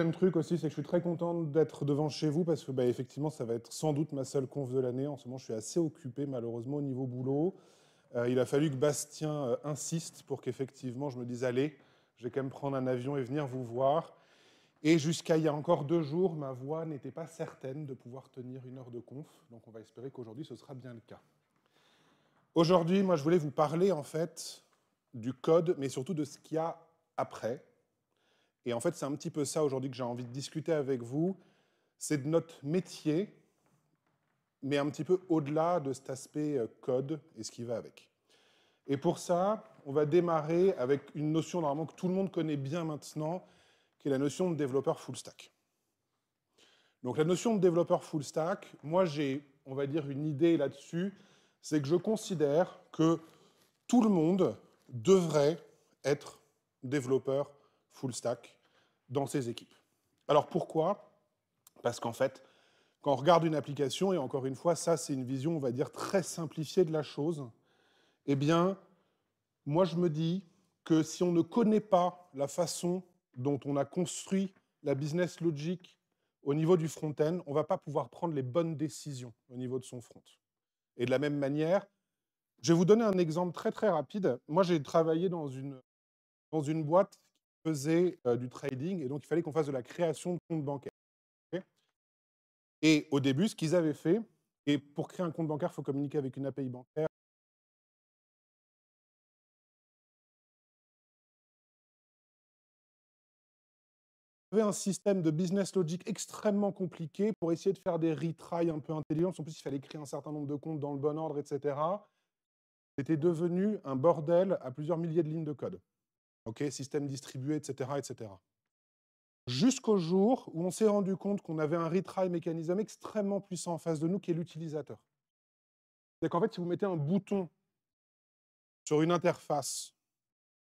deuxième truc aussi, c'est que je suis très content d'être devant chez vous parce que bah, effectivement, ça va être sans doute ma seule conf de l'année. En ce moment, je suis assez occupé malheureusement au niveau boulot. Il a fallu que Bastien insiste pour qu'effectivement je me dise allez, je vais quand même prendre un avion et venir vous voir. Et jusqu'à il y a encore 2 jours, ma voix n'était pas certaine de pouvoir tenir 1 heure de conf. Donc on va espérer qu'aujourd'hui ce sera bien le cas. Aujourd'hui, moi je voulais vous parler en fait du code, mais surtout de ce qu'il y a après. Et en fait, c'est un petit peu ça aujourd'hui que j'ai envie de discuter avec vous. C'est de notre métier, mais un petit peu au-delà de cet aspect code et ce qui va avec. Et pour ça, on va démarrer avec une notion normalement que tout le monde connaît bien maintenant, qui est la notion de développeur full stack. Donc la notion de développeur full stack, moi j'ai, on va dire, une idée là-dessus, c'est que je considère que tout le monde devrait être développeur full stack dans ses équipes. Alors pourquoi? Parce qu'en fait, quand on regarde une application, et encore une fois, ça c'est une vision, on va dire, très simplifiée de la chose, eh bien, moi je me dis que si on ne connaît pas la façon dont on a construit la business logic au niveau du front-end, on ne va pas pouvoir prendre les bonnes décisions au niveau de son front. Et de la même manière, je vais vous donner un exemple très très rapide. Moi j'ai travaillé dans une boîte qui faisait du trading, et donc il fallait qu'on fasse de la création de comptes bancaires. Et au début, ce qu'ils avaient fait, et pour créer un compte bancaire, il faut communiquer avec une API bancaire. Il y avait un système de business logic extrêmement compliqué pour essayer de faire des retries un peu intelligents. En plus, il fallait créer un certain nombre de comptes dans le bon ordre, etc. C'était devenu un bordel à plusieurs milliers de lignes de code. Okay, système distribué, etc., etc. Jusqu'au jour où on s'est rendu compte qu'on avait un retry mécanisme extrêmement puissant en face de nous, qui est l'utilisateur. C'est qu'en fait, si vous mettez un bouton sur une interface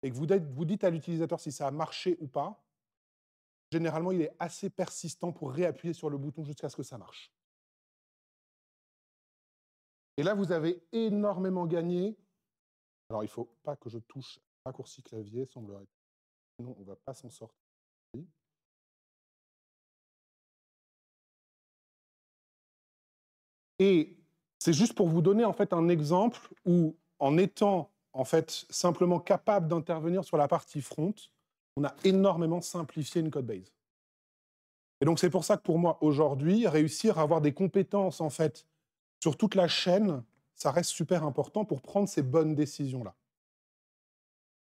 et que vous dites à l'utilisateur si ça a marché ou pas, généralement, il est assez persistant pour réappuyer sur le bouton jusqu'à ce que ça marche. Et là, vous avez énormément gagné. Alors, il ne faut pas que je touche un raccourci clavier, semblerait. Sinon, on ne va pas s'en sortir. Et c'est juste pour vous donner en fait un exemple où, en étant en fait simplement capable d'intervenir sur la partie front, on a énormément simplifié une code base. Et donc c'est pour ça que pour moi aujourd'hui, réussir à avoir des compétences en fait sur toute la chaîne, ça reste super important pour prendre ces bonnes décisions-là.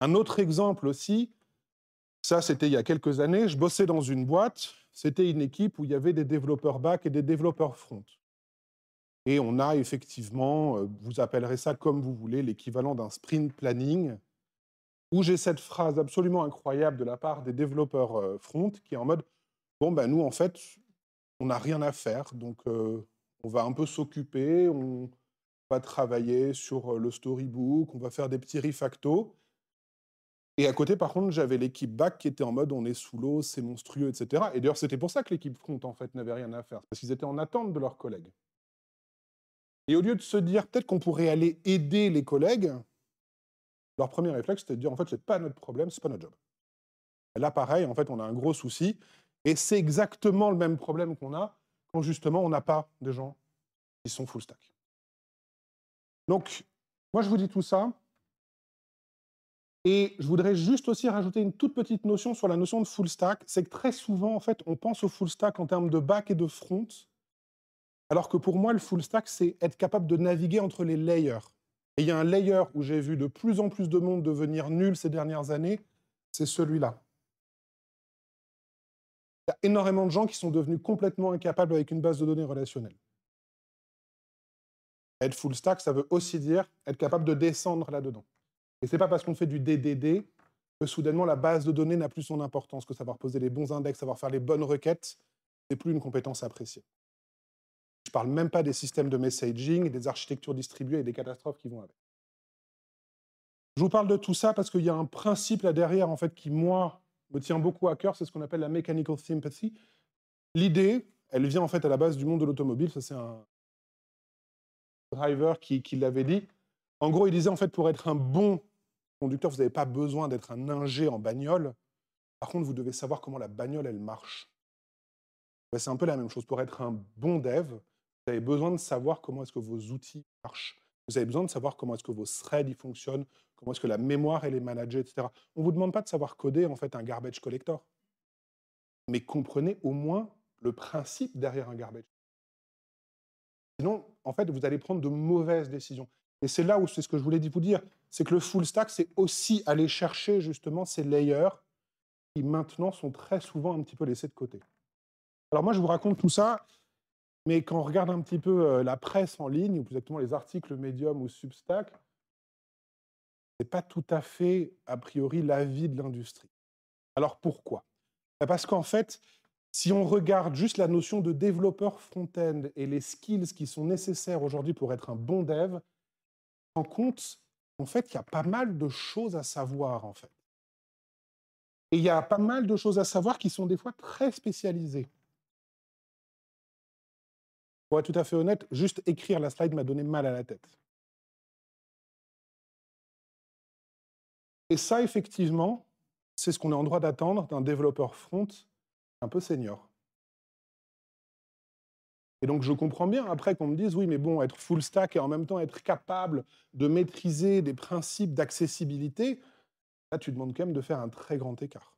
Un autre exemple aussi, ça c'était il y a quelques années, je bossais dans une boîte, c'était une équipe où il y avait des développeurs back et des développeurs front. Et on a effectivement, vous appellerez ça comme vous voulez, l'équivalent d'un sprint planning, où j'ai cette phrase absolument incroyable de la part des développeurs front qui est en mode « Bon, ben nous, en fait, on n'a rien à faire, donc on va un peu s'occuper, on va travailler sur le storybook, on va faire des petits refactos. » Et à côté, par contre, j'avais l'équipe back qui était en mode « On est sous l'eau, c'est monstrueux, etc. » Et d'ailleurs, c'était pour ça que l'équipe front, en fait, n'avait rien à faire, parce qu'ils étaient en attente de leurs collègues. Et au lieu de se dire peut-être qu'on pourrait aller aider les collègues, leur premier réflexe, c'était de dire en fait, c'est pas notre problème, c'est pas notre job. Et là, pareil, en fait, on a un gros souci. Et c'est exactement le même problème qu'on a quand justement on n'a pas de gens qui sont full stack. Donc, moi, je vous dis tout ça. Et je voudrais juste aussi rajouter une toute petite notion sur la notion de full stack. C'est que très souvent, en fait, on pense au full stack en termes de back et de front. Alors que pour moi, le full stack, c'est être capable de naviguer entre les layers. Et il y a un layer où j'ai vu de plus en plus de monde devenir nul ces dernières années, c'est celui-là. Il y a énormément de gens qui sont devenus complètement incapables avec une base de données relationnelle. Être full stack, ça veut aussi dire être capable de descendre là-dedans. Et ce n'est pas parce qu'on fait du DDD que soudainement la base de données n'a plus son importance, que savoir poser les bons index, savoir faire les bonnes requêtes, c'est plus une compétence appréciée. Je ne parle même pas des systèmes de messaging, des architectures distribuées et des catastrophes qui vont avec. Je vous parle de tout ça parce qu'il y a un principe là derrière en fait, qui, moi, me tient beaucoup à cœur, c'est ce qu'on appelle la mechanical sympathy. L'idée, elle vient en fait à la base du monde de l'automobile, ça c'est un driver qui l'avait dit. En gros, il disait en fait pour être un bon conducteur, vous n'avez pas besoin d'être un ingé en bagnole. Par contre, vous devez savoir comment la bagnole, elle marche. Bah, c'est un peu la même chose. Pour être un bon dev, vous avez besoin de savoir comment est-ce que vos outils marchent. Vous avez besoin de savoir comment est-ce que vos threads ils fonctionnent, comment est-ce que la mémoire elle est managée, etc. On ne vous demande pas de savoir coder en fait un garbage collector, mais comprenez au moins le principe derrière un garbage. Sinon, en fait, vous allez prendre de mauvaises décisions. Et c'est là où c'est ce que je voulais vous dire, c'est que le full stack, c'est aussi aller chercher justement ces layers qui maintenant sont très souvent un petit peu laissés de côté. Alors moi, je vous raconte tout ça, mais quand on regarde un petit peu la presse en ligne, ou plus exactement les articles Medium ou Substack, c'est pas tout à fait, a priori, l'avis de l'industrie. Alors pourquoi? Bah, parce qu'en fait, si on regarde juste la notion de développeur front-end et les skills qui sont nécessaires aujourd'hui pour être un bon dev, on se rend compte en fait qu'il y a pas mal de choses à savoir en fait. Et il y a pas mal de choses à savoir qui sont des fois très spécialisées. Pour être tout à fait honnête, juste écrire la slide m'a donné mal à la tête. Et ça, effectivement, c'est ce qu'on est en droit d'attendre d'un développeur front un peu senior. Et donc, je comprends bien après qu'on me dise, oui, mais bon, être full stack et en même temps être capable de maîtriser des principes d'accessibilité, là, tu demandes quand même de faire un très grand écart.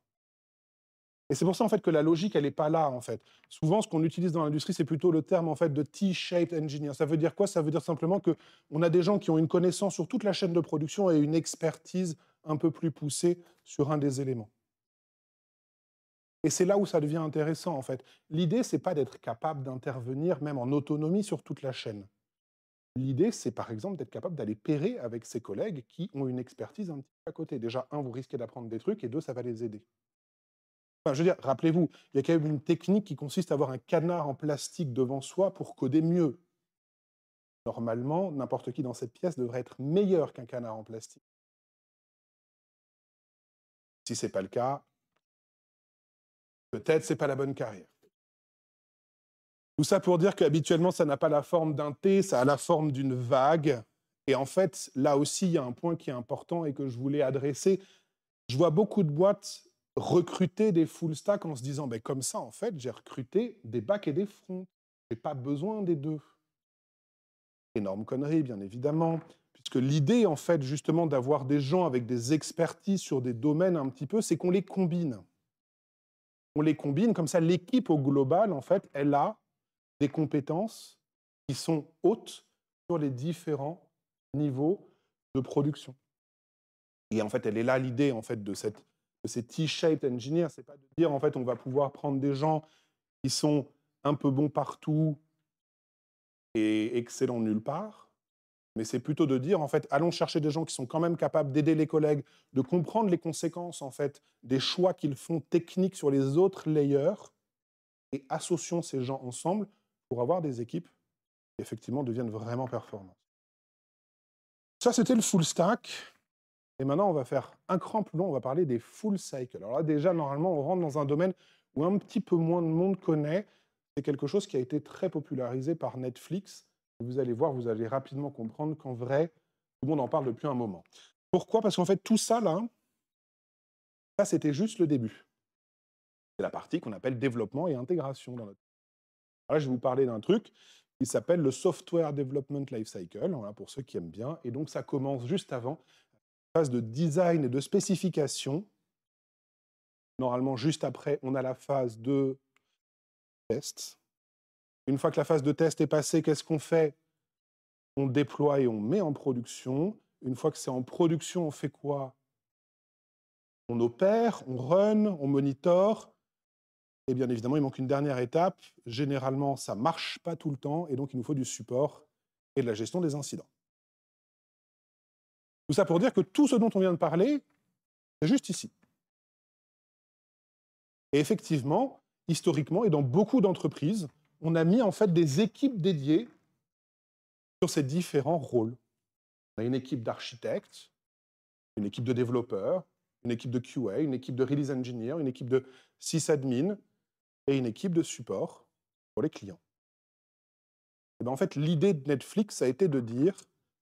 Et c'est pour ça, en fait, que la logique, elle n'est pas là, en fait. Souvent, ce qu'on utilise dans l'industrie, c'est plutôt le terme, en fait, de T-shaped engineer. Ça veut dire quoi? Ça veut dire simplement qu'on a des gens qui ont une connaissance sur toute la chaîne de production et une expertise un peu plus poussée sur un des éléments. Et c'est là où ça devient intéressant, en fait. L'idée, c'est pas d'être capable d'intervenir, même en autonomie, sur toute la chaîne. L'idée, c'est par exemple d'être capable d'aller pairer avec ses collègues qui ont une expertise un petit peu à côté. Déjà, un, vous risquez d'apprendre des trucs, et deux, ça va les aider. Enfin, je veux dire, rappelez-vous, il y a quand même une technique qui consiste à avoir un canard en plastique devant soi pour coder mieux. Normalement, n'importe qui dans cette pièce devrait être meilleur qu'un canard en plastique. Si ce n'est pas le cas, peut-être c'est pas la bonne carrière. Tout ça pour dire qu'habituellement, ça n'a pas la forme d'un T, ça a la forme d'une vague. Et en fait, là aussi, il y a un point qui est important et que je voulais adresser. Je vois beaucoup de boîtes recruter des full stack en se disant, ben, comme ça, en fait, j'ai recruté des backs et des fronts. Je n'ai pas besoin des deux. Énorme connerie, bien évidemment, puisque l'idée, en fait, justement, d'avoir des gens avec des expertises sur des domaines un petit peu, c'est qu'on les combine. On les combine, comme ça, l'équipe au global, en fait, elle a des compétences qui sont hautes sur les différents niveaux de production. Et en fait, elle est là l'idée en fait de ces T-shaped engineers, c'est pas de dire en fait on va pouvoir prendre des gens qui sont un peu bons partout et excellents nulle part, mais c'est plutôt de dire en fait allons chercher des gens qui sont quand même capables d'aider les collègues, de comprendre les conséquences en fait des choix qu'ils font techniques sur les autres layers et associons ces gens ensemble pour avoir des équipes qui effectivement deviennent vraiment performantes. Ça c'était le full stack. Et maintenant, on va faire un cran plus long, on va parler des full cycles. Alors là, déjà, normalement, on rentre dans un domaine où un petit peu moins de monde connaît. C'est quelque chose qui a été très popularisé par Netflix. Vous allez voir, vous allez rapidement comprendre qu'en vrai, tout le monde en parle depuis un moment. Pourquoi? Parce qu'en fait, tout ça, là, ça, c'était juste le début. C'est la partie qu'on appelle développement et intégration dans notre... Alors là, je vais vous parler d'un truc qui s'appelle le Software Development Lifecycle, voilà, pour ceux qui aiment bien. Et donc, ça commence juste avant phase de design et de spécification. Normalement, juste après, on a la phase de test. Une fois que la phase de test est passée, qu'est-ce qu'on fait? On déploie et on met en production. Une fois que c'est en production, on fait quoi? On opère, on run, on monitore. Et bien évidemment, il manque une dernière étape. Généralement, ça ne marche pas tout le temps, et donc il nous faut du support et de la gestion des incidents. Tout ça pour dire que tout ce dont on vient de parler, c'est juste ici. Et effectivement, historiquement, et dans beaucoup d'entreprises, on a mis en fait des équipes dédiées sur ces différents rôles. On a une équipe d'architectes, une équipe de développeurs, une équipe de QA, une équipe de release engineer, une équipe de sysadmin et une équipe de support pour les clients. Et bien en fait, l'idée de Netflix a été de dire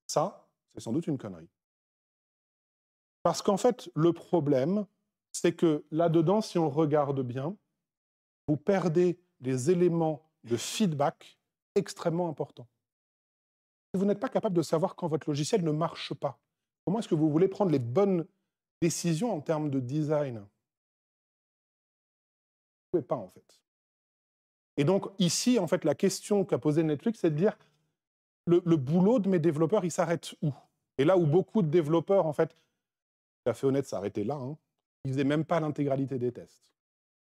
ça, c'est sans doute une connerie. Parce qu'en fait, le problème, c'est que là-dedans, si on regarde bien, vous perdez des éléments de feedback extrêmement importants. Si vous n'êtes pas capable de savoir quand votre logiciel ne marche pas, comment est-ce que vous voulez prendre les bonnes décisions en termes de design? Vous ne pouvez pas, en fait. Et donc, ici, en fait, la question qu'a posée Netflix, c'est de dire, le boulot de mes développeurs, il s'arrête où? Et là où beaucoup de développeurs, en fait, tout à fait honnête, s'arrêtaient là, hein, ils ne faisaient même pas l'intégralité des tests.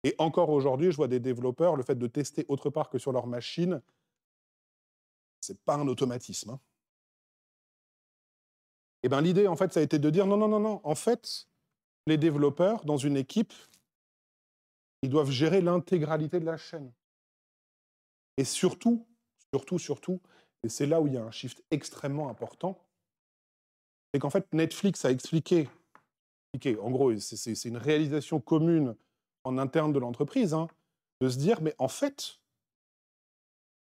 Et encore aujourd'hui, je vois des développeurs, le fait de tester autre part que sur leur machine, c'est pas un automatisme, hein. Et bien l'idée, en fait, ça a été de dire non, non, non, non. En fait, les développeurs, dans une équipe, ils doivent gérer l'intégralité de la chaîne. Et surtout, et c'est là où il y a un shift extrêmement important, c'est qu'en fait, Netflix a expliqué en gros, c'est une réalisation commune en interne de l'entreprise, hein, de se dire, mais en fait,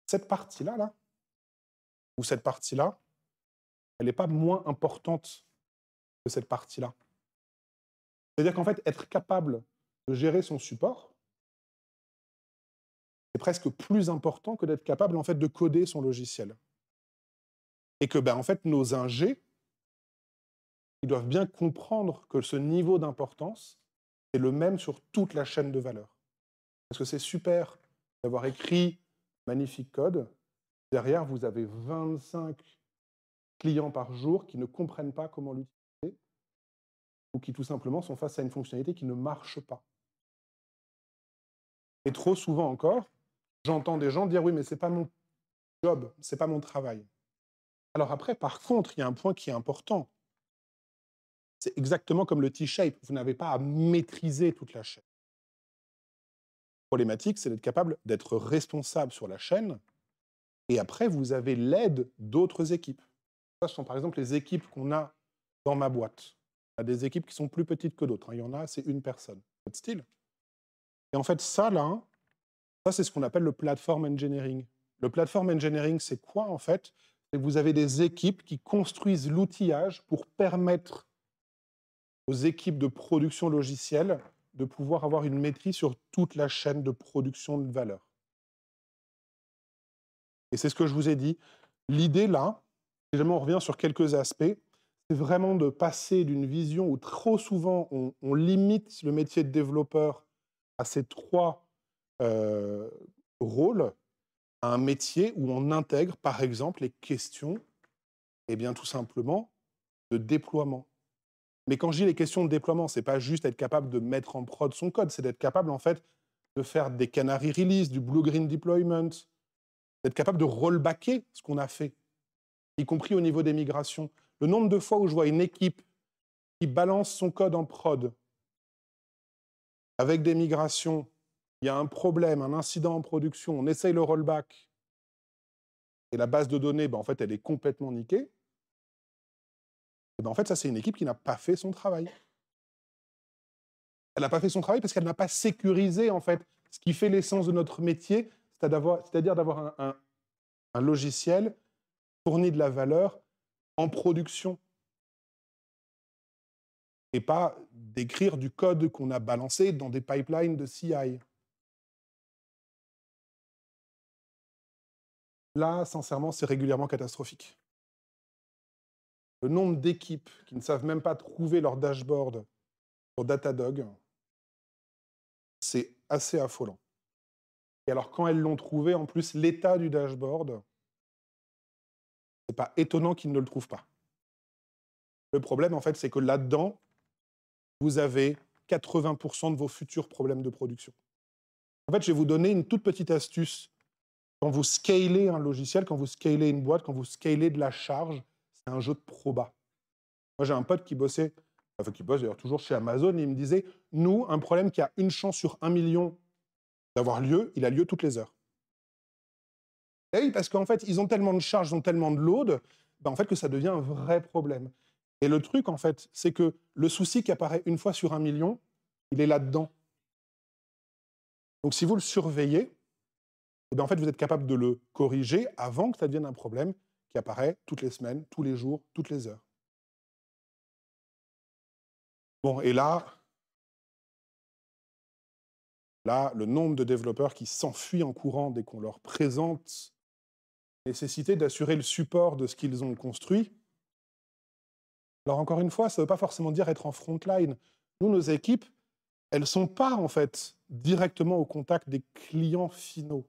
cette partie-là, là, ou cette partie-là, elle n'est pas moins importante que cette partie-là. C'est-à-dire qu'en fait, être capable de gérer son support, c'est presque plus important que d'être capable en fait, de coder son logiciel. Et que, ben, en fait, nos ingés, ils doivent bien comprendre que ce niveau d'importance est le même sur toute la chaîne de valeur. Parce que c'est super d'avoir écrit magnifique code. Derrière, vous avez 25 clients par jour qui ne comprennent pas comment l'utiliser ou qui tout simplement sont face à une fonctionnalité qui ne marche pas. Et trop souvent encore, j'entends des gens dire oui, mais c'est pas mon job, c'est pas mon travail. Alors après, par contre, il y a un point qui est important. C'est exactement comme le T-shape. Vous n'avez pas à maîtriser toute la chaîne. La problématique, c'est d'être capable d'être responsable sur la chaîne. Et après, vous avez l'aide d'autres équipes. Ça, ce sont par exemple les équipes qu'on a dans ma boîte. Il y a des équipes qui sont plus petites que d'autres, hein. Il y en a, c'est une personne. Votre style. Et en fait, ça, là, ça, c'est ce qu'on appelle le platform engineering. Le platform engineering, c'est quoi, en fait? C'est que vous avez des équipes qui construisent l'outillage pour permettre aux équipes de production logicielle de pouvoir avoir une maîtrise sur toute la chaîne de production de valeur. Et c'est ce que je vous ai dit. L'idée, là, si jamais on revient sur quelques aspects, c'est vraiment de passer d'une vision où trop souvent on limite le métier de développeur à ces trois rôles, à un métier où on intègre, par exemple, les questions, eh bien, tout simplement, de déploiement. Mais quand je dis les questions de déploiement, c'est pas juste être capable de mettre en prod son code, c'est d'être capable, en fait, de faire des canary release, du blue-green deployment, d'être capable de rollbacker ce qu'on a fait, y compris au niveau des migrations. Le nombre de fois où je vois une équipe qui balance son code en prod avec des migrations, il y a un problème, un incident en production, on essaye le rollback, et la base de données, ben, en fait, elle est complètement niquée, et ben, en fait, ça, c'est une équipe qui n'a pas fait son travail. Elle n'a pas fait son travail parce qu'elle n'a pas sécurisé, en fait, ce qui fait l'essence de notre métier, c'est-à-dire d'avoir un logiciel fourni de la valeur en production et pas d'écrire du code qu'on a balancé dans des pipelines de CI. Là, sincèrement, c'est régulièrement catastrophique. Le nombre d'équipes qui ne savent même pas trouver leur dashboard sur Datadog, c'est assez affolant. Et alors, quand elles l'ont trouvé, en plus, l'état du dashboard, c'est pas étonnant qu'ils ne le trouvent pas. Le problème, en fait, c'est que là-dedans, vous avez 80% de vos futurs problèmes de production. En fait, je vais vous donner une toute petite astuce. Quand vous scalez un logiciel, quand vous scalez une boîte, quand vous scalez de la charge, c'est un jeu de proba. Moi, j'ai un pote qui bosse d'ailleurs toujours chez Amazon, et il me disait, nous, un problème qui a une chance sur 1 million d'avoir lieu, il a lieu toutes les heures. Et oui, parce qu'en fait, ils ont tellement de charges, ils ont tellement de load, ben en fait, que ça devient un vrai problème. Et le truc, en fait, c'est que le souci qui apparaît une fois sur 1 million, il est là-dedans. Donc, si vous le surveillez, eh bien, en fait, vous êtes capable de le corriger avant que ça devienne un problème qui apparaît toutes les semaines, tous les jours, toutes les heures. Bon, et là, Là, le nombre de développeurs qui s'enfuient en courant dès qu'on leur présente la nécessité d'assurer le support de ce qu'ils ont construit. Alors encore une fois, ça ne veut pas forcément dire être en front line. Nous, nos équipes, elles ne sont pas en fait directement au contact des clients finaux.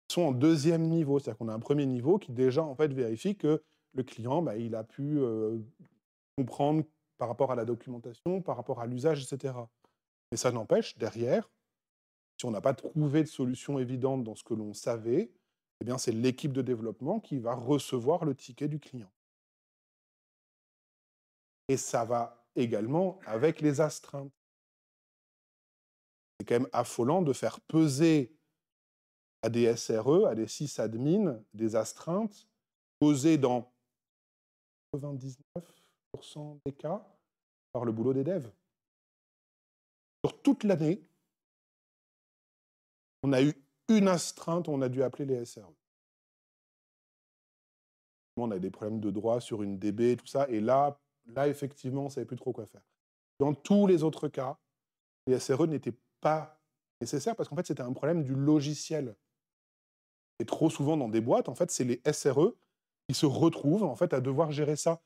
Elles sont en deuxième niveau, c'est-à-dire qu'on a un premier niveau qui déjà en fait vérifie que le client, bah, il a pu comprendre par rapport à la documentation, par rapport à l'usage, etc. Mais ça n'empêche, derrière, si on n'a pas trouvé de solution évidente dans ce que l'on savait, eh bien c'est l'équipe de développement qui va recevoir le ticket du client. Et ça va également avec les astreintes. C'est quand même affolant de faire peser à des SRE, à des sysadmins, des astreintes posées dans 99% des cas par le boulot des devs. Sur toute l'année, on a eu une astreinte, on a dû appeler les SRE. On a des problèmes de droit sur une DB, tout ça, et là effectivement, on ne savait plus trop quoi faire. Dans tous les autres cas, les SRE n'étaient pas nécessaires parce qu'en fait, c'était un problème du logiciel. Et trop souvent dans des boîtes, en fait, c'est les SRE qui se retrouvent en fait à devoir gérer ça.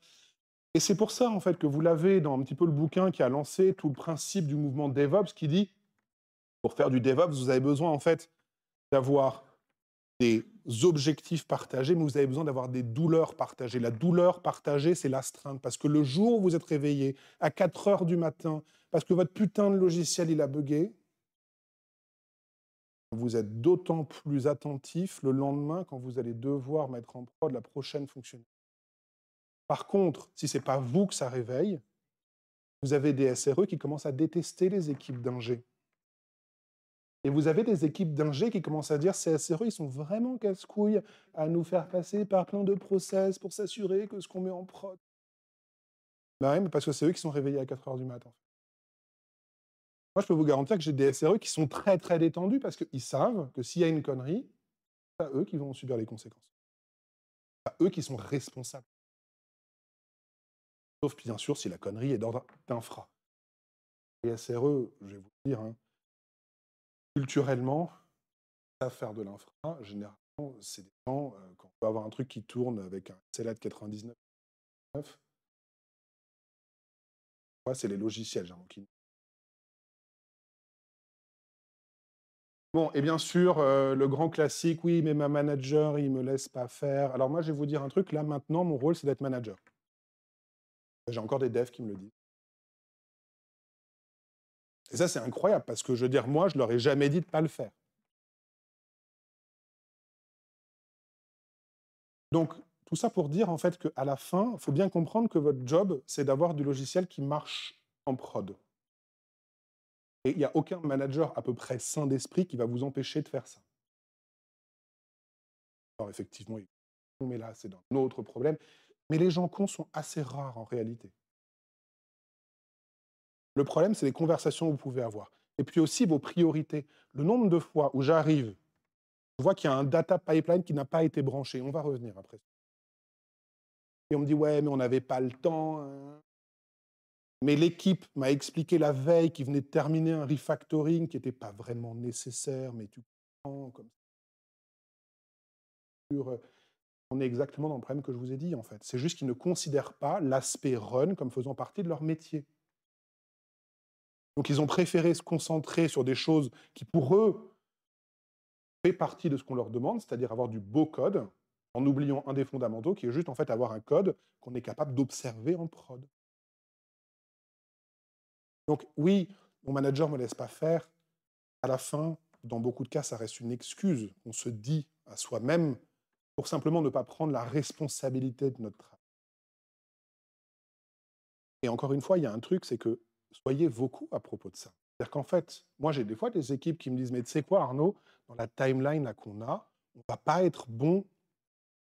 Et c'est pour ça en fait que vous l'avez dans un petit peu le bouquin qui a lancé tout le principe du mouvement DevOps qui dit pour faire du DevOps, vous avez besoin en fait d'avoir des objectifs partagés, mais vous avez besoin d'avoir des douleurs partagées. La douleur partagée, c'est l'astreinte. Parce que le jour où vous êtes réveillé à 4 heures du matin, parce que votre putain de logiciel, il a bugué, vous êtes d'autant plus attentif le lendemain quand vous allez devoir mettre en prod la prochaine fonctionnalité. Par contre, si ce n'est pas vous que ça réveille, vous avez des SRE qui commencent à détester les équipes d'ingé. Et vous avez des équipes d'ingé qui commencent à dire ces SRE, ils sont vraiment casse-couilles à nous faire passer par plein de process pour s'assurer que ce qu'on met en prod. Bah oui, mais parce que c'est eux qui sont réveillés à 4 heures du matin. Moi, je peux vous garantir que j'ai des SRE qui sont très très détendus parce qu'ils savent que s'il y a une connerie, c'est pas eux qui vont subir les conséquences. C'est pas eux qui sont responsables. Sauf bien sûr si la connerie est d'ordre d'infra. Les SRE, je vais vous le dire, hein, culturellement, savent faire de l'infra. Généralement, c'est des gens, quand on peut avoir un truc qui tourne avec un SLA de 99, c'est les logiciels, généralement, qui... Bon, et bien sûr, le grand classique, oui, mais ma manager, il me laisse pas faire. Alors moi, je vais vous dire un truc, là, maintenant, mon rôle, c'est d'être manager. J'ai encore des devs qui me le disent. Et ça, c'est incroyable, parce que, je veux dire, moi, je leur ai jamais dit de pas le faire. Donc, tout ça pour dire, en fait, qu'à la fin, il faut bien comprendre que votre job, c'est d'avoir du logiciel qui marche en prod. Et il n'y a aucun manager à peu près sain d'esprit qui va vous empêcher de faire ça. Alors effectivement, mais là, c'est un autre problème. Mais les gens cons sont assez rares en réalité. Le problème, c'est les conversations que vous pouvez avoir. Et puis aussi vos priorités. Le nombre de fois où j'arrive, je vois qu'il y a un data pipeline qui n'a pas été branché. On va revenir après. Et on me dit, ouais, mais on n'avait pas le temps, hein. Mais l'équipe m'a expliqué la veille qu'ils venaient de terminer un refactoring qui n'était pas vraiment nécessaire, mais tu comprends, comme sur, on est exactement dans le problème que je vous ai dit, en fait. C'est juste qu'ils ne considèrent pas l'aspect run comme faisant partie de leur métier. Donc ils ont préféré se concentrer sur des choses qui, pour eux, fait partie de ce qu'on leur demande, c'est-à-dire avoir du beau code, en oubliant un des fondamentaux, qui est juste en fait avoir un code qu'on est capable d'observer en prod. Donc oui, mon manager ne me laisse pas faire. À la fin, dans beaucoup de cas, ça reste une excuse. On se dit à soi-même pour simplement ne pas prendre la responsabilité de notre travail. Et encore une fois, il y a un truc, c'est que soyez vocaux à propos de ça. C'est-à-dire qu'en fait, moi j'ai des fois des équipes qui me disent, mais tu sais quoi Arnaud, dans la timeline là qu'on a, on ne va pas être bon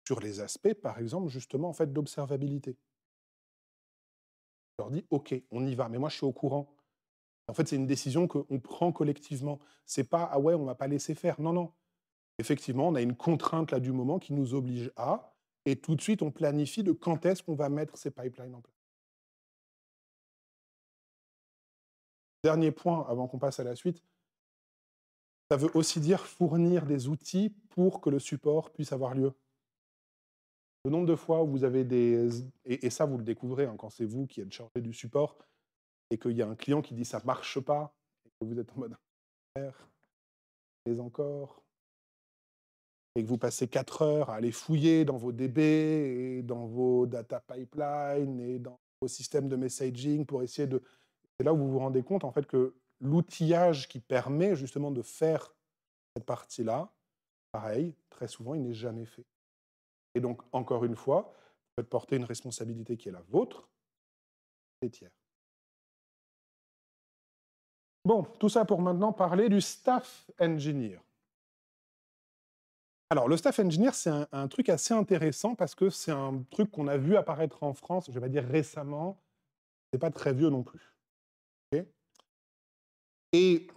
sur les aspects, par exemple, justement, en fait, d'observabilité. Je leur dis, OK, on y va, mais moi je suis au courant. En fait, c'est une décision qu'on prend collectivement. C'est pas, ah ouais, on ne va pas laisser faire. Non, non. Effectivement, on a une contrainte là du moment qui nous oblige à, et tout de suite, on planifie de quand est-ce qu'on va mettre ces pipelines en place. Dernier point, avant qu'on passe à la suite, Ça veut aussi dire fournir des outils pour que le support puisse avoir lieu. Le nombre de fois où vous avez et ça, vous le découvrez hein, quand c'est vous qui êtes chargé du support et qu'il y a un client qui dit ça marche pas, et que vous êtes en mode mais encore, et que vous passez 4 heures à aller fouiller dans vos DB et dans vos data pipelines et dans vos systèmes de messaging pour essayer de... C'est là où vous vous rendez compte en fait que l'outillage qui permet justement de faire cette partie-là, pareil, très souvent, il n'est jamais fait. Et donc, encore une fois, vous faites porter une responsabilité qui est la vôtre, les tiers. Bon, tout ça pour maintenant parler du staff engineer. Alors, le staff engineer, c'est un truc assez intéressant parce que c'est un truc qu'on a vu apparaître en France, je vais pas dire récemment, c'est pas très vieux non plus. Ok. Et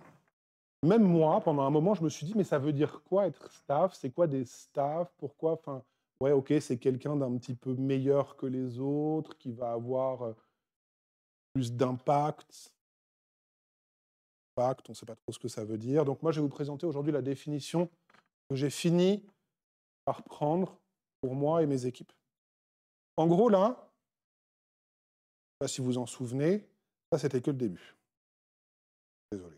même moi, pendant un moment, je me suis dit, mais ça veut dire quoi être staff? C'est quoi des staffs? Pourquoi? Enfin, ouais, ok, c'est quelqu'un d'un petit peu meilleur que les autres, qui va avoir plus d'impact. On ne sait pas trop ce que ça veut dire. Donc moi, je vais vous présenter aujourd'hui la définition que j'ai fini par prendre pour moi et mes équipes. En gros, là, je ne sais pas si vous en souvenez, ça, c'était que le début. Désolé.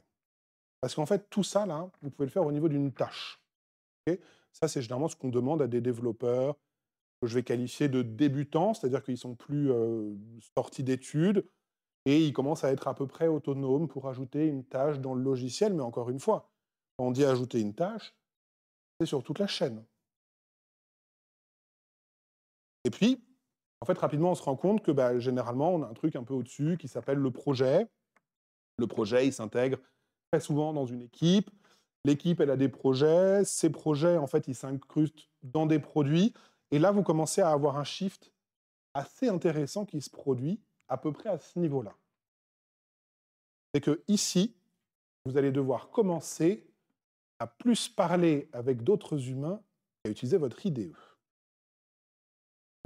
Parce qu'en fait, tout ça, là, vous pouvez le faire au niveau d'une tâche. Okay. Ça, c'est généralement ce qu'on demande à des développeurs que je vais qualifier de débutants, c'est-à-dire qu'ils sont plus sortis d'études et ils commencent à être à peu près autonomes pour ajouter une tâche dans le logiciel. Mais encore une fois, quand on dit ajouter une tâche, c'est sur toute la chaîne. Et puis, en fait, rapidement, on se rend compte que généralement, on a un truc un peu au-dessus qui s'appelle le projet. Le projet, il s'intègre très souvent dans une équipe. L'équipe, elle a des projets. Ces projets, en fait, ils s'incrustent dans des produits. Et là, vous commencez à avoir un shift assez intéressant qui se produit à peu près à ce niveau-là. C'est que ici, vous allez devoir commencer à plus parler avec d'autres humains et à utiliser votre IDE.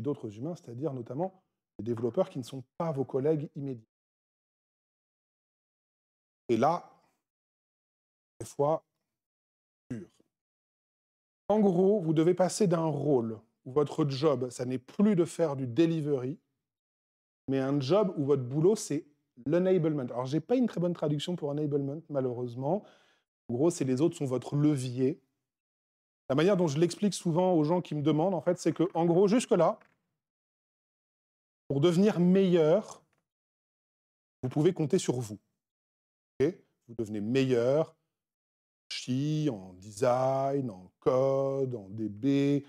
D'autres humains, c'est-à-dire notamment des développeurs qui ne sont pas vos collègues immédiats. Et là, des fois, dur. En gros, vous devez passer d'un rôle où votre job, ça n'est plus de faire du delivery, mais un job où votre boulot, c'est l'enablement. Alors, je n'ai pas une très bonne traduction pour enablement, malheureusement. En gros, c'est les autres sont votre levier. La manière dont je l'explique souvent aux gens qui me demandent, en fait, c'est que, en gros, jusque-là, pour devenir meilleur, vous pouvez compter sur vous. Okay. Vous devenez meilleur en design, en code, en DB,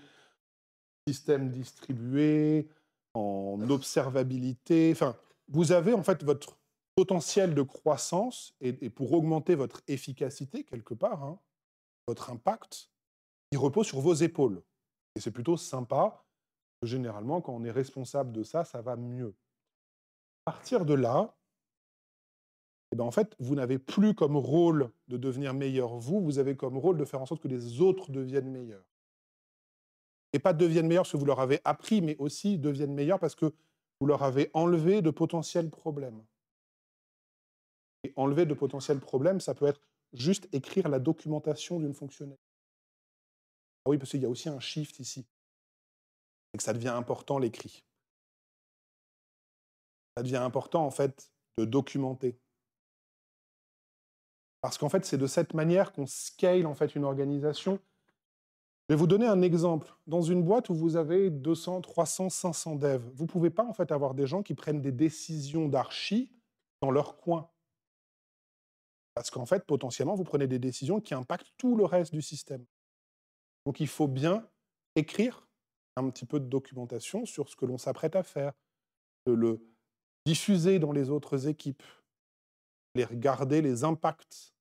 système distribué, en observabilité. Enfin, vous avez en fait votre potentiel de croissance et pour augmenter votre efficacité quelque part, hein, votre impact, il repose sur vos épaules. Et c'est plutôt sympa. Généralement, quand on est responsable de ça, ça va mieux. À partir de là, eh ben en fait, vous n'avez plus comme rôle de devenir meilleur vous avez comme rôle de faire en sorte que les autres deviennent meilleurs. Et pas deviennent meilleurs parce que vous leur avez appris, mais aussi deviennent meilleurs parce que vous leur avez enlevé de potentiels problèmes. Et enlever de potentiels problèmes, ça peut être juste écrire la documentation d'une fonctionnalité. Ah oui, parce qu'il y a aussi un shift ici. C'est que ça devient important l'écrit. Ça devient important, en fait, de documenter. Parce qu'en fait, c'est de cette manière qu'on scale en fait, une organisation. Je vais vous donner un exemple. Dans une boîte où vous avez 200, 300, 500 devs, vous ne pouvez pas en fait, avoir des gens qui prennent des décisions d'archi dans leur coin. Parce qu'en fait, potentiellement, vous prenez des décisions qui impactent tout le reste du système. Donc il faut bien écrire un petit peu de documentation sur ce que l'on s'apprête à faire, de le diffuser dans les autres équipes, les regarder, les impacts,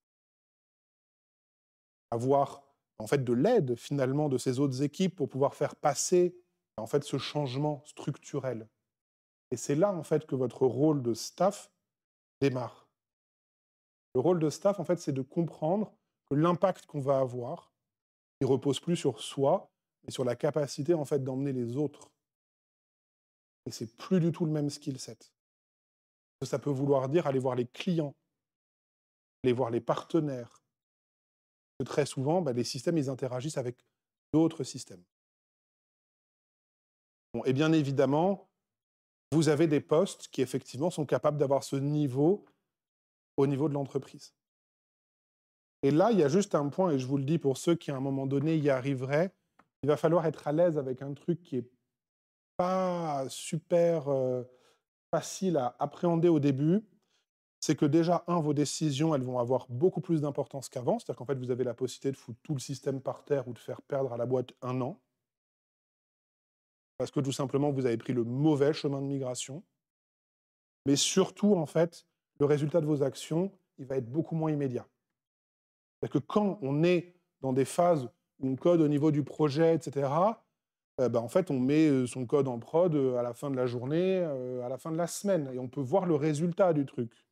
avoir en fait de l'aide finalement de ces autres équipes pour pouvoir faire passer en fait ce changement structurel. Et c'est là en fait que votre rôle de staff démarre. Le rôle de staff en fait c'est de comprendre que l'impact qu'on va avoir, il repose plus sur soi, mais sur la capacité en fait d'emmener les autres. Et c'est plus du tout le même skill set. Ça peut vouloir dire aller voir les clients, aller voir les partenaires, que très souvent, les systèmes, ils interagissent avec d'autres systèmes. Bon, et bien évidemment, vous avez des postes qui, effectivement, sont capables d'avoir ce niveau au niveau de l'entreprise. Et là, il y a juste un point, et je vous le dis pour ceux qui, à un moment donné, y arriveraient, il va falloir être à l'aise avec un truc qui est pas super facile à appréhender au début. C'est que déjà, vos décisions, elles vont avoir beaucoup plus d'importance qu'avant. C'est-à-dire qu'en fait, vous avez la possibilité de foutre tout le système par terre ou de faire perdre à la boîte 1 an. Parce que tout simplement, vous avez pris le mauvais chemin de migration. Mais surtout, en fait, le résultat de vos actions, il va être beaucoup moins immédiat. C'est-à-dire que quand on est dans des phases où on code au niveau du projet, etc., en fait, on met son code en prod à la fin de la journée, à la fin de la semaine, et on peut voir le résultat du truc.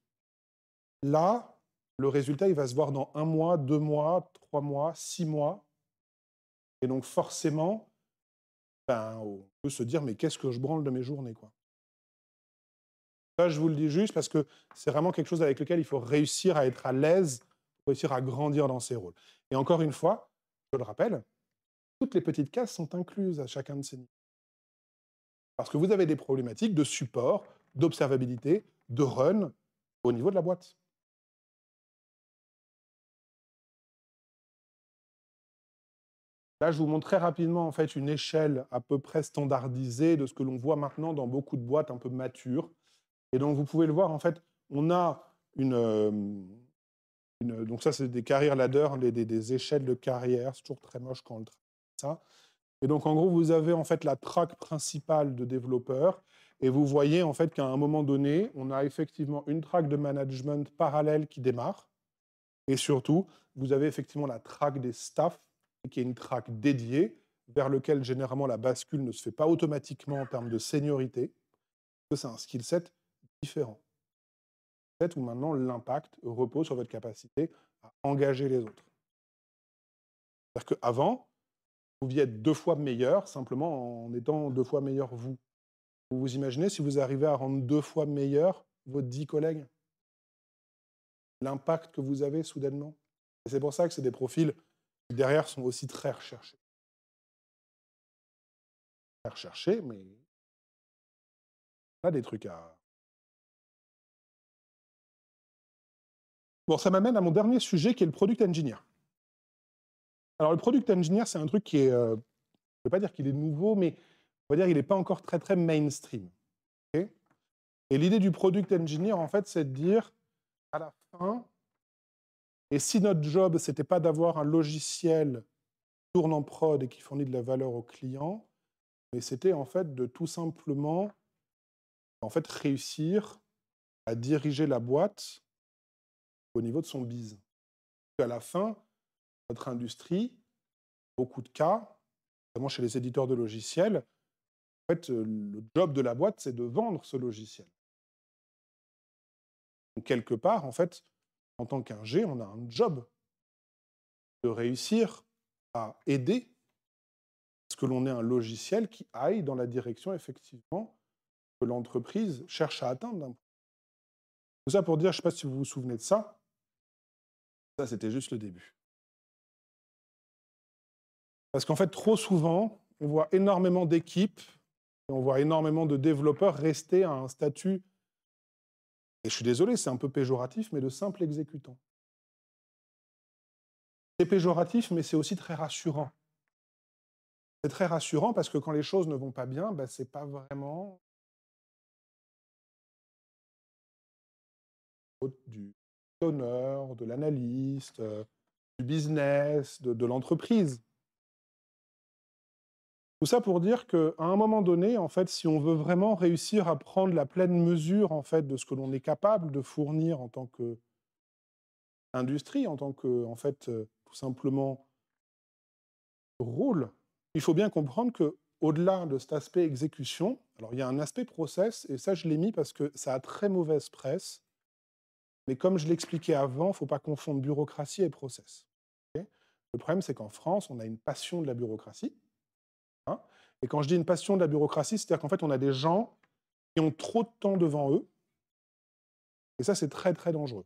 Là, le résultat, il va se voir dans 1 mois, 2 mois, 3 mois, 6 mois. Et donc forcément, on peut se dire, mais qu'est-ce que je branle de mes journées, quoi. Ça, je vous le dis juste parce que c'est vraiment quelque chose avec lequel il faut réussir à être à l'aise, réussir à grandir dans ses rôles. Et encore une fois, je le rappelle, toutes les petites cases sont incluses à chacun de ces niveaux. Parce que vous avez des problématiques de support, d'observabilité, de run au niveau de la boîte. Là, je vous montre très rapidement en fait, une échelle à peu près standardisée de ce que l'on voit maintenant dans beaucoup de boîtes un peu matures. Et donc, vous pouvez le voir, en fait, on a donc ça, c'est des carrière ladder, des échelles de carrière. C'est toujours très moche quand on le traite ça. Et donc, en gros, vous avez en fait la track principale de développeurs. Et vous voyez en fait qu'à un moment donné, on a effectivement une track de management parallèle qui démarre. Et surtout, vous avez effectivement la track des staffs, qui est une track dédiée, vers lequel généralement la bascule ne se fait pas automatiquement en termes de seniorité, parce que c'est un skill set différent. Où maintenant l'impact repose sur votre capacité à engager les autres. C'est-à-dire qu'avant, vous pouviez être 2 fois meilleur simplement en étant 2 fois meilleur vous. Vous vous imaginez si vous arrivez à rendre 2 fois meilleur vos 10 collègues? L'impact que vous avez soudainement. Et c'est pour ça que c'est des profils qui derrière sont aussi très recherchés. Très recherchés, mais on a des trucs à... Bon, ça m'amène à mon dernier sujet qui est le product engineer. Alors le product engineer, c'est un truc qui est, je ne veux pas dire qu'il est nouveau, mais on va dire qu'il n'est pas encore très très mainstream. Okay. Et l'idée du product engineer, en fait, c'est de dire, à la fin, et si notre job, c'était pas d'avoir un logiciel qui tourne en prod et qui fournit de la valeur au client, mais c'était en fait de tout simplement réussir à diriger la boîte au niveau de son biz. À la fin, notre industrie, beaucoup de cas, notamment chez les éditeurs de logiciels, en fait, le job de la boîte, c'est de vendre ce logiciel. Donc, quelque part, en fait, en tant qu'ingé, on a un job de réussir à aider à ce que l'on ait un logiciel qui aille dans la direction, effectivement, que l'entreprise cherche à atteindre. Tout ça pour dire, je ne sais pas si vous vous souvenez de ça, ça c'était juste le début. Parce qu'en fait, trop souvent, on voit énormément d'équipes, et on voit énormément de développeurs rester à un statut, et je suis désolé, c'est un peu péjoratif, mais de simple exécutant. C'est péjoratif, mais c'est aussi très rassurant. C'est très rassurant parce que quand les choses ne vont pas bien, c'est pas vraiment du owner, de l'analyste, du business, de l'entreprise. Tout ça pour dire qu'à un moment donné, en fait, si on veut vraiment réussir à prendre la pleine mesure en fait, de ce que l'on est capable de fournir en tant qu'industrie, en tant que, en fait, tout simplement rôle, il faut bien comprendre qu'au-delà de cet aspect exécution, alors il y a un aspect process, et ça je l'ai mis parce que ça a très mauvaise presse, mais comme je l'expliquais avant, il ne faut pas confondre bureaucratie et process. Okay. Le problème, c'est qu'en France, on a une passion de la bureaucratie. Hein, et quand je dis une passion de la bureaucratie, c'est-à-dire qu'en fait, on a des gens qui ont trop de temps devant eux, et ça, c'est très, très dangereux.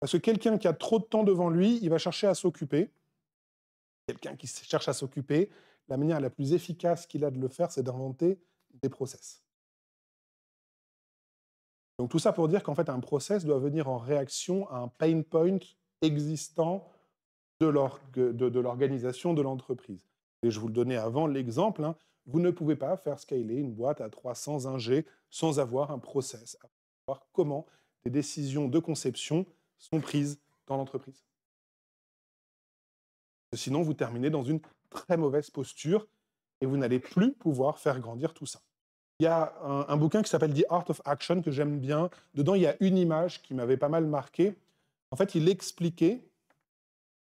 Parce que quelqu'un qui a trop de temps devant lui, il va chercher à s'occuper. Quelqu'un qui cherche à s'occuper, la manière la plus efficace qu'il a de le faire, c'est d'inventer des process. Donc tout ça pour dire qu'en fait, un process doit venir en réaction à un pain point existant de l'organisation de l'entreprise. Et je vous le donnais avant l'exemple, hein, vous ne pouvez pas faire scaler une boîte à 300 ingés sans avoir un process, à savoir comment les décisions de conception sont prises dans l'entreprise. Sinon, vous terminez dans une très mauvaise posture et vous n'allez plus pouvoir faire grandir tout ça. Il y a un bouquin qui s'appelle The Art of Action que j'aime bien. Dedans, il y a une image qui m'avait pas mal marqué. En fait, il expliquait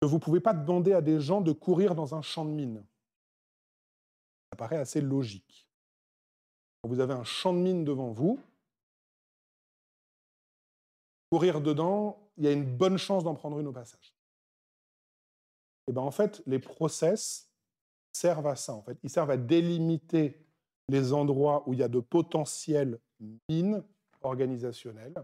que vous ne pouvez pas demander à des gens de courir dans un champ de mine. Ça paraît assez logique. Quand vous avez un champ de mine devant vous, courir dedans, il y a une bonne chance d'en prendre une au passage. Et bien en fait, les process servent à ça. En fait. Ils servent à délimiter les endroits où il y a de potentielles mines organisationnelles,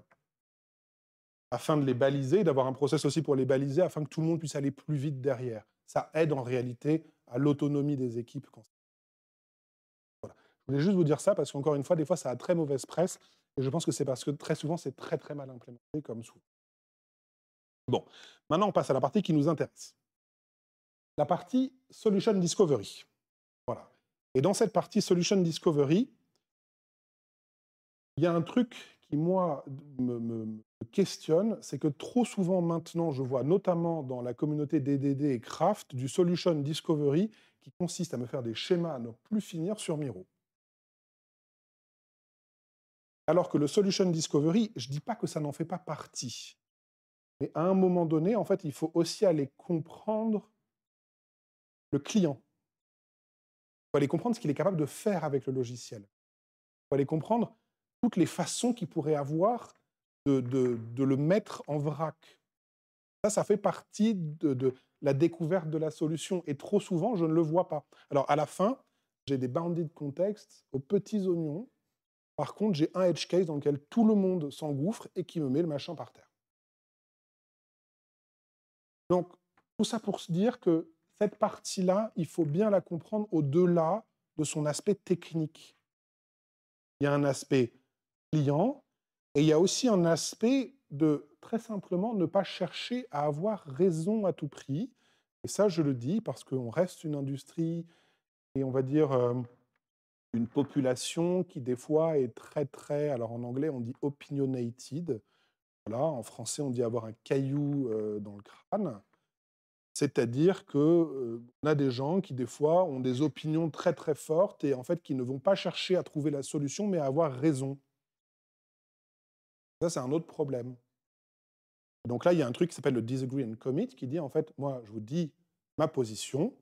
afin de les baliser, d'avoir un process aussi pour les baliser, afin que tout le monde puisse aller plus vite derrière. Ça aide en réalité à l'autonomie des équipes. Voilà. Je voulais juste vous dire ça, parce qu'encore une fois, des fois, ça a très mauvaise presse, et je pense que c'est parce que très souvent, c'est très très mal implémenté, comme souvent. Bon, maintenant, on passe à la partie qui nous intéresse. La partie Solution Discovery. Voilà. Et dans cette partie Solution Discovery, il y a un truc qui, moi, me questionne, c'est que trop souvent maintenant, je vois notamment dans la communauté DDD et Craft, du Solution Discovery qui consiste à me faire des schémas à ne plus finir sur Miro. Alors que le Solution Discovery, je ne dis pas que ça n'en fait pas partie. Mais à un moment donné, en fait, il faut aussi aller comprendre le client. Il faut aller comprendre ce qu'il est capable de faire avec le logiciel. Il faut aller comprendre toutes les façons qu'il pourrait avoir de le mettre en vrac. Ça fait partie de la découverte de la solution. Et trop souvent, je ne le vois pas. Alors, à la fin, j'ai des bounded contexts aux petits oignons. Par contre, j'ai un edge case dans lequel tout le monde s'engouffre et qui me met le machin par terre. Donc, tout ça pour se dire que cette partie-là, il faut bien la comprendre au-delà de son aspect technique. Il y a un aspect client et il y a aussi un aspect de, très simplement, ne pas chercher à avoir raison à tout prix. Et ça, je le dis parce qu'on reste une industrie et on va dire une population qui, des fois, est très, très... Alors, en anglais, on dit opinionated. Voilà, en français, on dit avoir un caillou dans le crâne. C'est-à-dire qu'on a des gens qui, des fois, ont des opinions très, très fortes et en fait, qui ne vont pas chercher à trouver la solution, mais à avoir raison. Ça, c'est un autre problème. Donc là, il y a un truc qui s'appelle le disagree and commit, qui dit, en fait, moi, je vous dis ma position,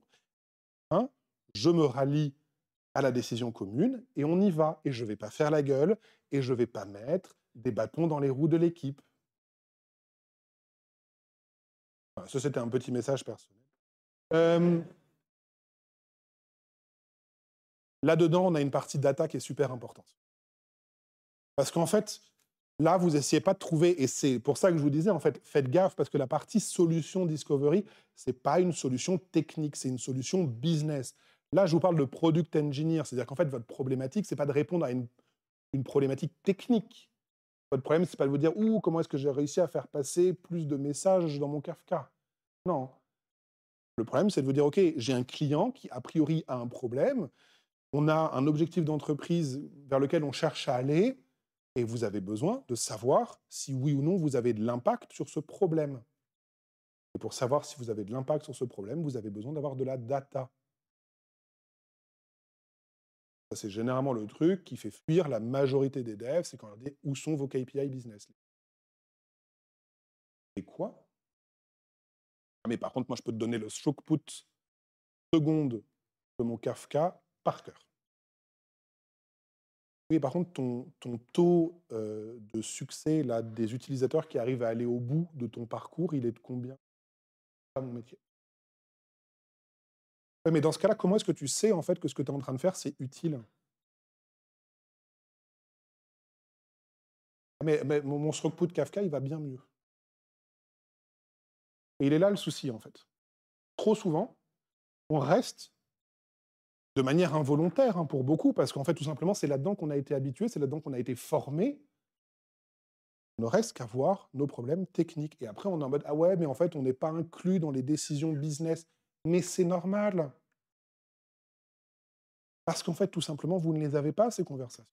hein, je me rallie à la décision commune, et on y va. Et je ne vais pas faire la gueule, et je ne vais pas mettre des bâtons dans les roues de l'équipe. Voilà, ça, c'était un petit message personnel. Là-dedans, on a une partie data qui est super importante. Parce qu'en fait, là, vous n'essayez pas de trouver, et c'est pour ça que je vous disais, en fait, faites gaffe, parce que la partie solution discovery, ce n'est pas une solution technique, c'est une solution business. Là, je vous parle de product engineer, c'est-à-dire qu'en fait, votre problématique, ce n'est pas de répondre à une problématique technique. Votre problème, ce n'est pas de vous dire, ouh, comment est-ce que j'ai réussi à faire passer plus de messages dans mon Kafka. Non. Le problème, c'est de vous dire, OK, j'ai un client qui, a priori, a un problème, on a un objectif d'entreprise vers lequel on cherche à aller, et vous avez besoin de savoir si oui ou non vous avez de l'impact sur ce problème. Et pour savoir si vous avez de l'impact sur ce problème, vous avez besoin d'avoir de la data. Ça, c'est généralement le truc qui fait fuir la majorité des devs, c'est quand on leur dit où sont vos KPI business. Et quoi? Ah, mais par contre, moi, je peux te donner le throughput seconde de mon Kafka par cœur. Oui, par contre, ton taux de succès là, des utilisateurs qui arrivent à aller au bout de ton parcours, il est de combien? Pas mon métier. Ouais, mais dans ce cas-là, comment est-ce que tu sais en fait que ce que tu es en train de faire, c'est utile? Mais mon throughput Kafka, il va bien mieux. Et il est là le souci, en fait. Trop souvent, on reste de manière involontaire, hein, pour beaucoup, parce qu'en fait, tout simplement, c'est là-dedans qu'on a été habitué, c'est là-dedans qu'on a été formé. On ne reste qu'à voir nos problèmes techniques. Et après, on est en mode, ah ouais, mais en fait, on n'est pas inclus dans les décisions business. Mais c'est normal. Parce qu'en fait, tout simplement, vous ne les avez pas, ces conversations.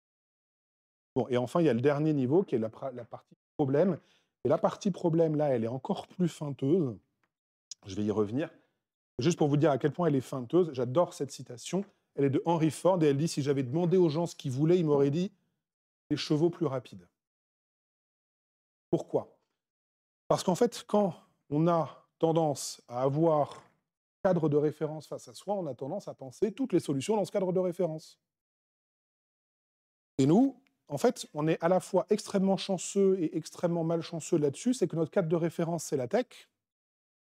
Bon, et enfin, il y a le dernier niveau qui est la partie problème. Et la partie problème, là, elle est encore plus feinteuse. Je vais y revenir. Juste pour vous dire à quel point elle est feinteuse, j'adore cette citation. Elle est de Henry Ford et elle dit, si j'avais demandé aux gens ce qu'ils voulaient, ils m'auraient dit des chevaux plus rapides. Pourquoi? Parce qu'en fait, quand on a tendance à avoir un cadre de référence face à soi, on a tendance à penser toutes les solutions dans ce cadre de référence. Et nous, en fait, on est à la fois extrêmement chanceux et extrêmement malchanceux là-dessus, c'est que notre cadre de référence, c'est la tech.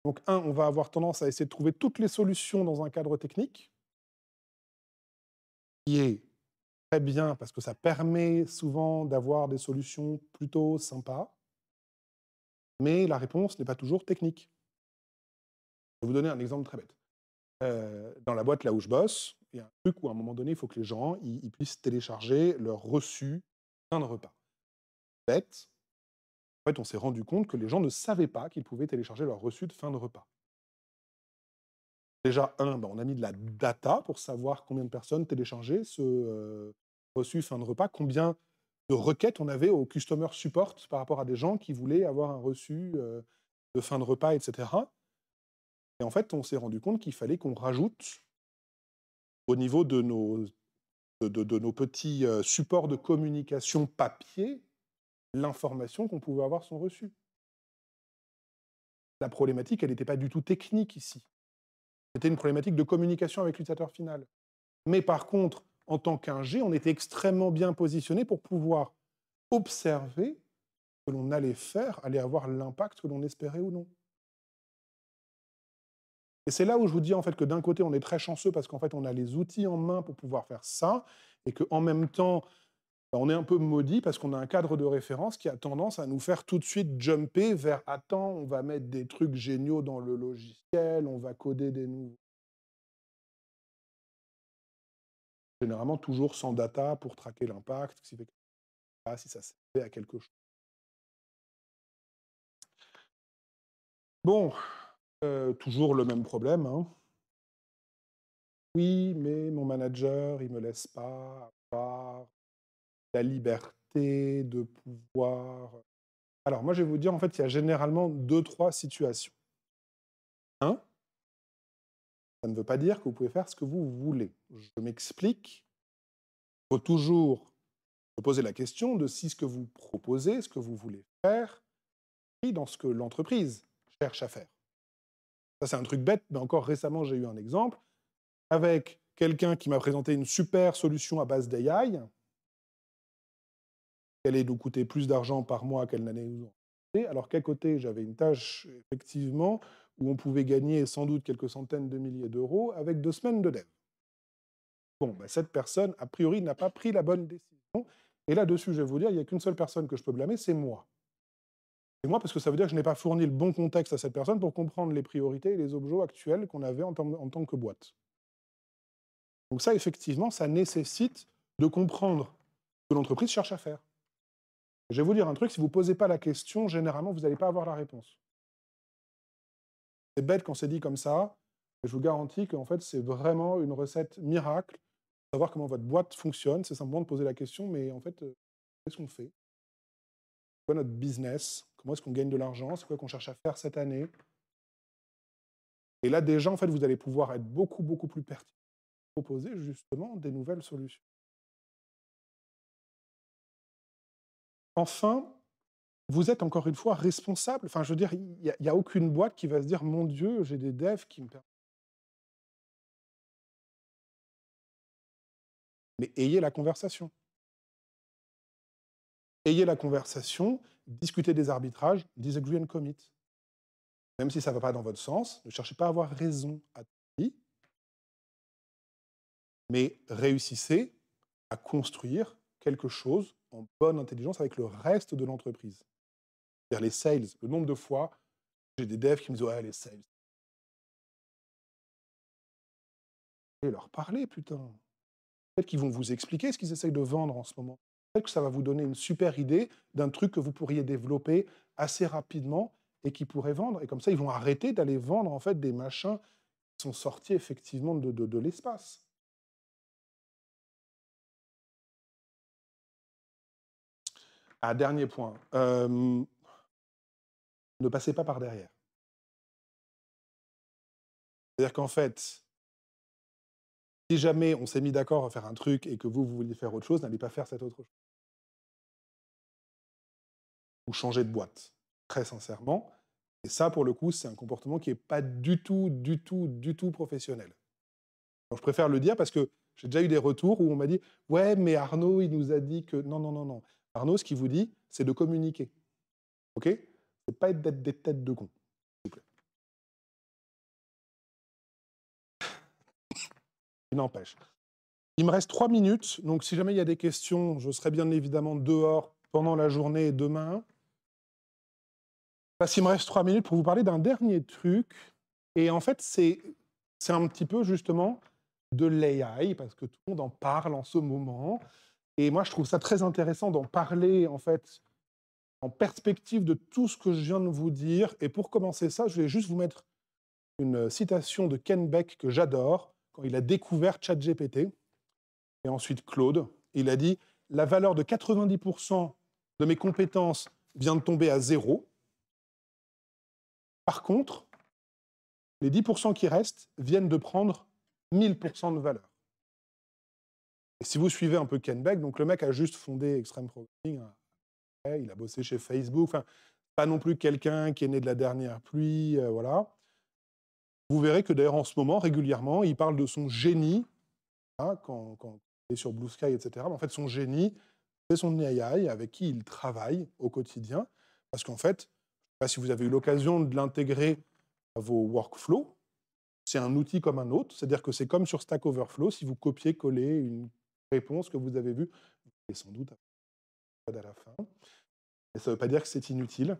Donc, on va avoir tendance à essayer de trouver toutes les solutions dans un cadre technique, qui est très bien parce que ça permet souvent d'avoir des solutions plutôt sympas, mais la réponse n'est pas toujours technique. Je vais vous donner un exemple très bête. Dans la boîte là où je bosse, il y a un truc où à un moment donné, il faut que les gens ils puissent télécharger leur reçu fin de repas. Bête, en fait, on s'est rendu compte que les gens ne savaient pas qu'ils pouvaient télécharger leur reçu de fin de repas. Déjà, on a mis de la data pour savoir combien de personnes téléchargeaient ce reçu fin de repas, combien de requêtes on avait au customer support par rapport à des gens qui voulaient avoir un reçu de fin de repas, etc. Et en fait, on s'est rendu compte qu'il fallait qu'on rajoute au niveau de nos petits supports de communication papier l'information qu'on pouvait avoir son reçu. La problématique, elle n'était pas du tout technique ici. C'était une problématique de communication avec l'utilisateur final. Mais par contre, en tant qu'ingé, on était extrêmement bien positionné pour pouvoir observer ce que l'on allait faire, allait avoir l'impact que l'on espérait ou non. Et c'est là où je vous dis en fait que d'un côté, on est très chanceux parce qu'en fait, on a les outils en main pour pouvoir faire ça, et qu'en même temps, on est un peu maudit parce qu'on a un cadre de référence qui a tendance à nous faire tout de suite jumper vers attends, on va mettre des trucs géniaux dans le logiciel, on va coder des nouveaux. Généralement, toujours sans data pour traquer l'impact, si ça servait à quelque chose. Bon, toujours le même problème, hein. Oui, mais mon manager, il me laisse pas avoir la liberté de pouvoir. Alors moi, je vais vous dire, en fait, il y a généralement 2, 3 situations. Un, ça ne veut pas dire que vous pouvez faire ce que vous voulez. Je m'explique. Il faut toujours se poser la question de si ce que vous proposez, ce que vous voulez faire, est dans ce que l'entreprise cherche à faire. Ça, c'est un truc bête, mais encore récemment, j'ai eu un exemple avec quelqu'un qui m'a présenté une super solution à base d'AI, qui allait nous coûter plus d'argent par mois qu'elle n'allait nous en coûter, alors qu'à côté, j'avais une tâche, effectivement, où on pouvait gagner sans doute quelques centaines de milliers d'euros avec 2 semaines de dev. Bon, bah, cette personne, a priori, n'a pas pris la bonne décision. Et là-dessus, je vais vous dire, il n'y a qu'une seule personne que je peux blâmer, c'est moi. C'est moi parce que ça veut dire que je n'ai pas fourni le bon contexte à cette personne pour comprendre les priorités et les objets actuels qu'on avait en tant que boîte. Donc ça, effectivement, ça nécessite de comprendre ce que l'entreprise cherche à faire. Je vais vous dire un truc, si vous ne posez pas la question, généralement, vous n'allez pas avoir la réponse. C'est bête quand c'est dit comme ça, mais je vous garantis qu'en fait, c'est vraiment une recette miracle. Savoir comment votre boîte fonctionne, c'est simplement de poser la question, mais en fait, qu'est-ce qu'on fait? C'est quoi notre business? Comment est-ce qu'on gagne de l'argent? C'est quoi qu'on cherche à faire cette année? Et là, déjà, en fait, vous allez pouvoir être beaucoup, beaucoup plus pertinent, proposer justement des nouvelles solutions. Enfin, vous êtes encore une fois responsable. Enfin, je veux dire, il y a aucune boîte qui va se dire: «Mon Dieu, j'ai des devs qui me permettent». Mais ayez la conversation. Ayez la conversation, discutez des arbitrages, disagree and commit. Même si ça ne va pas dans votre sens, ne cherchez pas à avoir raison à tout prix, mais réussissez à construire quelque chose en bonne intelligence avec le reste de l'entreprise. C'est-à-dire les sales, le nombre de fois J'ai des devs qui me disent: «Ouais, les sales». Et leur parler, putain. Peut-être qu'ils vont vous expliquer ce qu'ils essayent de vendre en ce moment. Peut-être que ça va vous donner une super idée d'un truc que vous pourriez développer assez rapidement et qui pourrait vendre. Et comme ça, ils vont arrêter d'aller vendre en fait des machins qui sont sortis effectivement de l'espace. Ah, dernier point, ne passez pas par derrière. C'est-à-dire qu'en fait, si jamais on s'est mis d'accord à faire un truc et que vous vouliez faire autre chose, n'allez pas faire cette autre chose. Ou changer de boîte, très sincèrement. Et ça, pour le coup, c'est un comportement qui est pas du tout, du tout, du tout professionnel. Donc je préfère le dire parce que j'ai déjà eu des retours où on m'a dit: «Ouais, mais Arnaud, il nous a dit que» non, non, non, non. Arnaud, ce qu'il vous dit, c'est de communiquer, OK? C'est pas d'être des têtes de con, s'il vous plaît. Il n'empêche. Il me reste 3 minutes, donc si jamais il y a des questions, je serai bien évidemment dehors pendant la journée et demain. Parce qu'il me reste 3 minutes pour vous parler d'un dernier truc et en fait, c'est un petit peu justement de l'AI parce que tout le monde en parle en ce moment et moi je trouve ça très intéressant d'en parler en fait en perspective de tout ce que je viens de vous dire et pour commencer ça, je vais juste vous mettre une citation de Ken Beck que j'adore quand il a découvert ChatGPT et ensuite Claude. Il a dit: «La valeur de 90 de mes compétences vient de tomber à zéro. Par contre, les 10 qui restent viennent de prendre 1000 de valeur». Et si vous suivez un peu Ken Beck, donc le mec a juste fondé Extreme Programming, hein, ouais, il a bossé chez Facebook, enfin, pas non plus quelqu'un qui est né de la dernière pluie, voilà. Vous verrez que d'ailleurs en ce moment, régulièrement, il parle de son génie, hein, quand il est sur Blue Sky, et cetera. Mais en fait, son génie, c'est son AI avec qui il travaille au quotidien. Parce qu'en fait, je ne sais pas si vous avez eu l'occasion de l'intégrer à vos workflows, c'est un outil comme un autre, c'est-à-dire que c'est comme sur Stack Overflow, si vous copiez-collez une réponse que vous avez vue, et sans doute à la fin. Et ça ne veut pas dire que c'est inutile,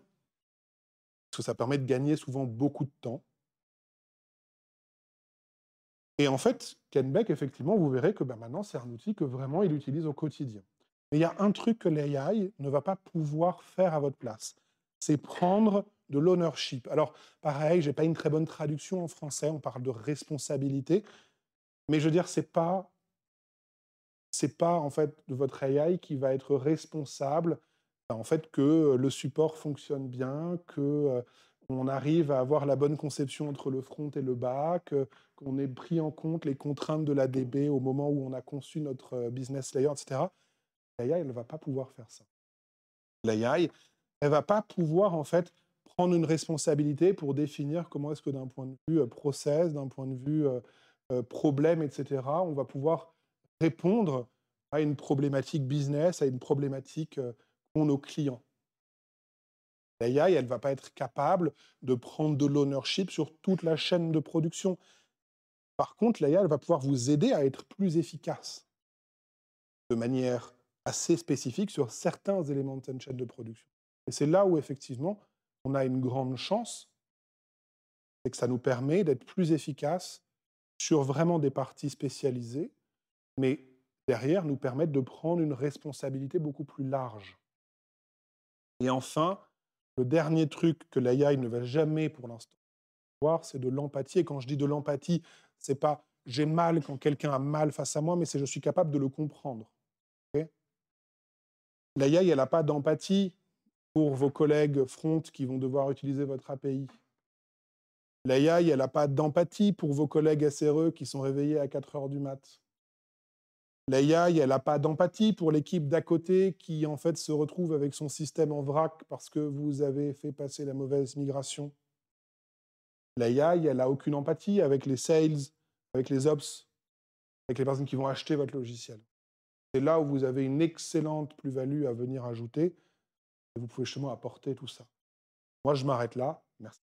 parce que ça permet de gagner souvent beaucoup de temps. Et en fait, Ken Beck, effectivement, vous verrez que bah, maintenant, c'est un outil que vraiment il utilise au quotidien. Mais il y a un truc que l'AI ne va pas pouvoir faire à votre place, c'est prendre de l'ownership. Alors, pareil, j'ai pas une très bonne traduction en français, on parle de responsabilité, mais je veux dire, c'est pas en fait de votre AI qui va être responsable, en fait, que le support fonctionne bien, que on arrive à avoir la bonne conception entre le front et le back, qu'on ait pris en compte les contraintes de la DB au moment où on a conçu notre business layer, etc. L'AI, elle ne va pas pouvoir faire ça. L'AI, elle va pas pouvoir en fait prendre une responsabilité pour définir comment est-ce que d'un point de vue process, d'un point de vue problème, etc., on va pouvoir répondre à une problématique business, à une problématique qu'ont nos clients. L'AI, elle ne va pas être capable de prendre de l'ownership sur toute la chaîne de production. Par contre, l'AI, elle va pouvoir vous aider à être plus efficace de manière assez spécifique sur certains éléments de cette chaîne de production. Et c'est là où, effectivement, on a une grande chance, c'est que ça nous permet d'être plus efficace sur vraiment des parties spécialisées, mais derrière, nous permettre de prendre une responsabilité beaucoup plus large. Et enfin, le dernier truc que l'AI ne va jamais, pour l'instant, voir, c'est de l'empathie. Et quand je dis de l'empathie, c'est pas j'ai mal quand quelqu'un a mal face à moi, mais c'est je suis capable de le comprendre. Ok. L'AI, elle n'a pas d'empathie pour vos collègues front qui vont devoir utiliser votre API. L'AI, elle n'a pas d'empathie pour vos collègues SRE qui sont réveillés à 4 heures du mat. L'AI, elle n'a pas d'empathie pour l'équipe d'à côté qui, en fait, se retrouve avec son système en vrac parce que vous avez fait passer la mauvaise migration. L'AI, elle n'a aucune empathie avec les sales, avec les ops, avec les personnes qui vont acheter votre logiciel. C'est là où vous avez une excellente plus-value à venir ajouter et vous pouvez justement apporter tout ça. Moi, je m'arrête là. Merci.